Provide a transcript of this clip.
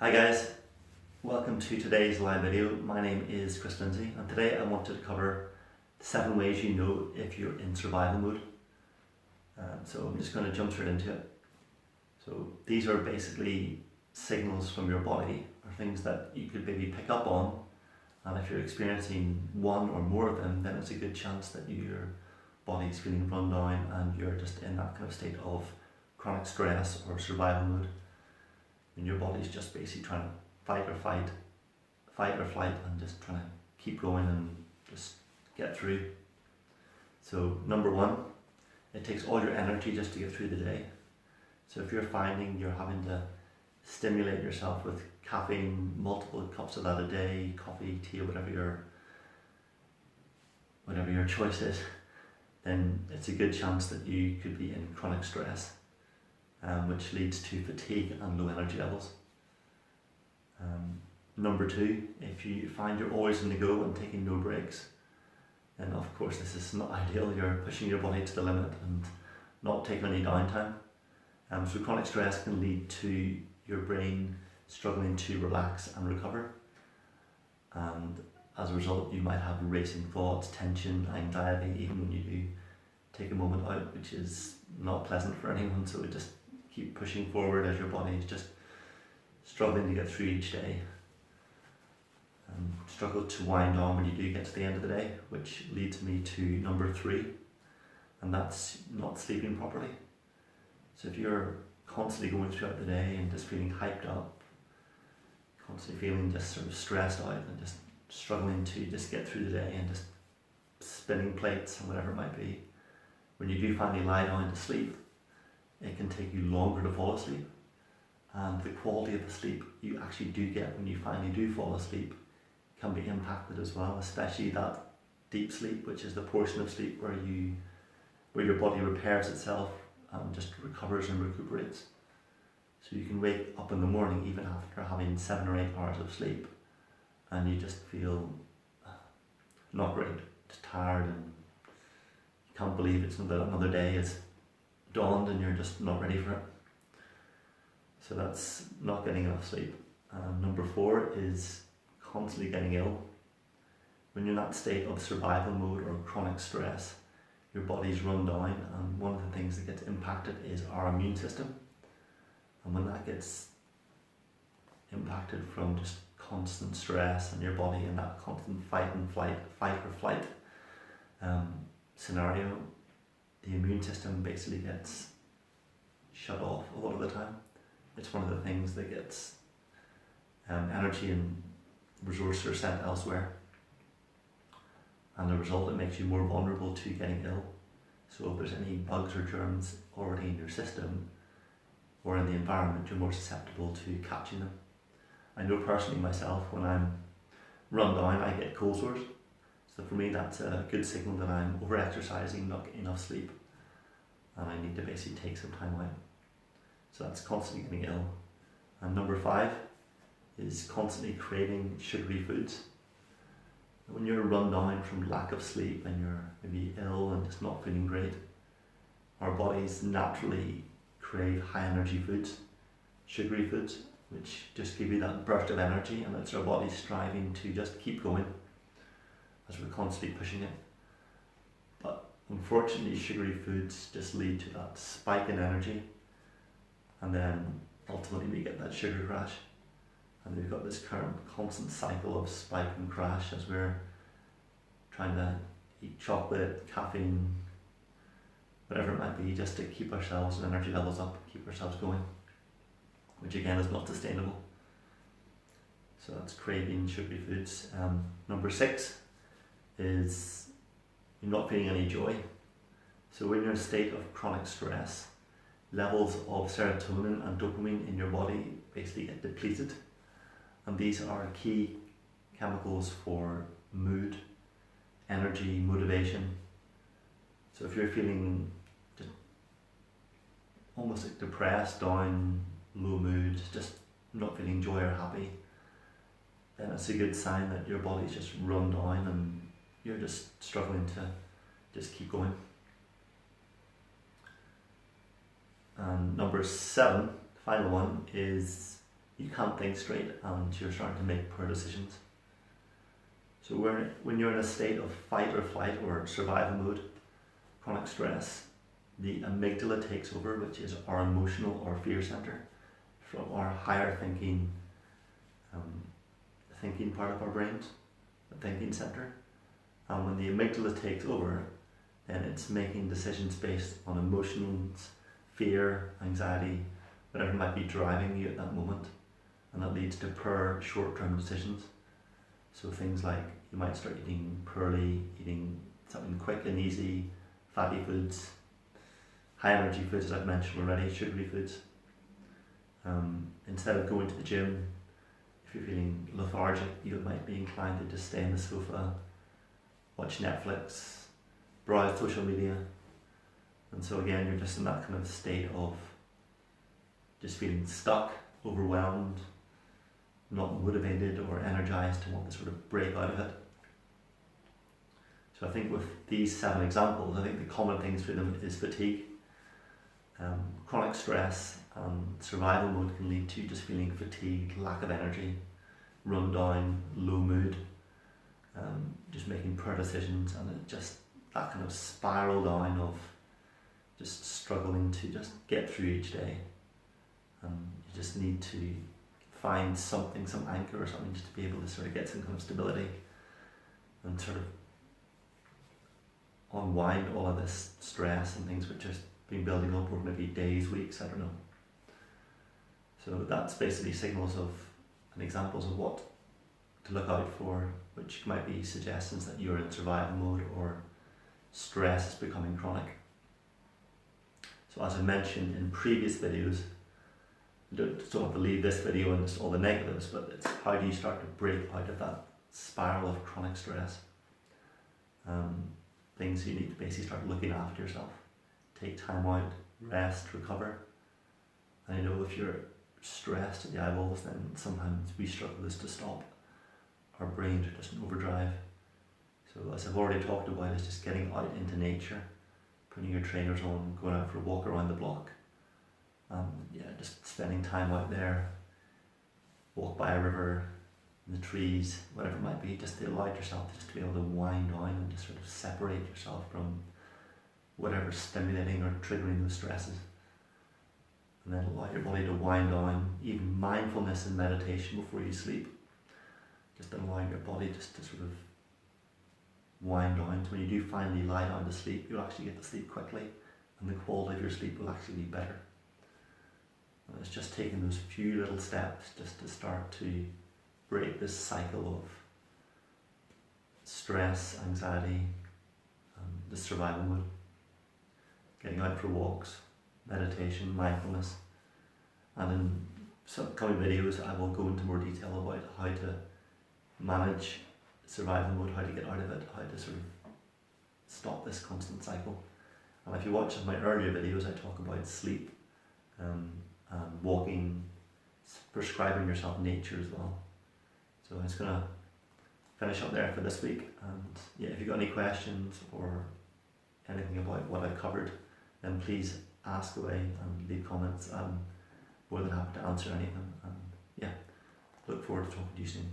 Hi guys, welcome to today's live video. My name is Chris Lindsay and today I wanted to cover 7 ways you know if you're in survival mode. So I'm just going to jump straight into it. So these are basically signals from your body or things that you could maybe pick up on, and if you're experiencing one or more of them, then it's a good chance that your body's feeling run down and you're just in that kind of state of chronic stress or survival mode. And your body's just basically trying to fight or flight, and just trying to keep going and just get through. So number 1, it takes all your energy just to get through the day. So if you're finding you're having to stimulate yourself with caffeine, multiple cups of that a day, coffee, tea, or whatever your choice is, then it's a good chance that you could be in chronic stress, which leads to fatigue and low energy levels. Number 2, if you find you're always on the go and taking no breaks, then of course this is not ideal. You're pushing your body to the limit and not taking any downtime. So chronic stress can lead to your brain struggling to relax and recover, and as a result you might have racing thoughts, tension, anxiety, even when you do take a moment out, which is not pleasant for anyone. So just keep pushing forward as your body is just struggling to get through each day, and struggle to wind down when you do get to the end of the day, which leads me to number 3, and that's not sleeping properly. So if you're constantly going throughout the day and just feeling hyped up, constantly feeling just sort of stressed out and just struggling to just get through the day and just spinning plates and whatever it might be, when you do finally lie down to sleep, it can take you longer to fall asleep, and the quality of the sleep you actually do get when you finally do fall asleep can be impacted as well, especially that deep sleep, which is the portion of sleep where your body repairs itself and just recovers and recuperates. So you can wake up in the morning even after having 7 or 8 hours of sleep and you just feel not great, just tired, and you can't believe it's another day has dawned and you're just not ready for it. So that's not getting enough sleep. Number 4 is constantly getting ill. When you're in that state of survival mode or chronic stress, your body's run down, and one of the things that gets impacted is our immune system. And when that gets impacted from just constant stress and your body in that constant fight or flight scenario, the immune system basically gets shut off a lot of the time. It's one of the things that gets energy and resources are sent elsewhere, and as a result it makes you more vulnerable to getting ill. So if there's any bugs or germs already in your system or in the environment, you're more susceptible to catching them. I know personally myself, when I'm run down I get cold sores. So for me that's a good signal that I'm over exercising, not getting enough sleep, and I need to basically take some time out. So that's constantly getting ill. And number 5 is constantly craving sugary foods. When you're run down from lack of sleep and you're maybe ill and just not feeling great, our bodies naturally crave high energy foods, sugary foods, which just give you that burst of energy, and it's our bodies striving to just keep going as we're constantly pushing it. But unfortunately sugary foods just lead to that spike in energy, and then ultimately we get that sugar crash, and we've got this current constant cycle of spike and crash as we're trying to eat chocolate, caffeine, whatever it might be, just to keep ourselves and energy levels up, keep ourselves going, which again is not sustainable. So that's craving sugary foods. Number 6 is you're not feeling any joy. So when you're in a state of chronic stress, levels of serotonin and dopamine in your body basically get depleted, and these are key chemicals for mood, energy, motivation. So if you're feeling just almost like depressed, down, low mood, just not feeling joy or happy, then it's a good sign that your body's just run down and you're just struggling to just keep going. And number 7, the final one, is you can't think straight and you're starting to make poor decisions. So when you're in a state of fight or flight or survival mode, chronic stress, the amygdala takes over, which is our emotional or fear center, from our higher thinking part of our brains, the thinking center. And when the amygdala takes over, then it's making decisions based on emotions, fear, anxiety, whatever might be driving you at that moment. And that leads to poor short-term decisions. So things like you might start eating poorly, eating something quick and easy, fatty foods, high energy foods, as I've mentioned already, sugary foods. Instead of going to the gym, if you're feeling lethargic, you might be inclined to just stay on the sofa, watch Netflix, browse social media. And so again, you're just in that kind of state of just feeling stuck, overwhelmed, not motivated or energized to want to sort of break out of it. So I think with these 7 examples, I think the common things for them is fatigue. Chronic stress and survival mode can lead to just feeling fatigued, lack of energy, run down, low mood, just making poor decisions, and it just that kind of spiral down of just struggling to just get through each day. You just need to find something, some anchor or something, just to be able to sort of get some kind of stability and sort of unwind all of this stress and things which have been building up over maybe days, weeks, I don't know. So that's basically signals of and examples of what to look out for, which might be suggestions that you're in survival mode or stress is becoming chronic. So as I mentioned in previous videos, I don't want to leave this video and just all the negatives, but it's how do you start to break out of that spiral of chronic stress. Things you need to basically start looking after yourself. Take time out, rest, recover. And I know if you're stressed at the eyeballs, then sometimes we struggle just to stop. Our brains are just in overdrive. So as I've already talked about, it's just getting out into nature, putting your trainers on, going out for a walk around the block. Just spending time out there, walk by a river, in the trees, whatever it might be, just to allow yourself just to be able to wind down and just sort of separate yourself from whatever's stimulating or triggering those stresses. And then allow your body to wind down, even mindfulness and meditation before you sleep. Just allowing your body just to sort of wind down. So when you do finally lie down to sleep, you'll actually get to sleep quickly and the quality of your sleep will actually be better. And it's just taking those few little steps just to start to break this cycle of stress, anxiety, the survival mode. Getting out for walks, meditation, mindfulness. And in some coming videos I will go into more detail about how to manage survival mode, how to get out of it, how to sort of stop this constant cycle. And if you watch my earlier videos, I talk about sleep, and walking, prescribing yourself nature as well. So I'm just going to finish up there for this week. And yeah, if you've got any questions or anything about what I've covered, then please ask away and leave comments. I'm more than happy to answer any of them. And yeah, look forward to talking to you soon.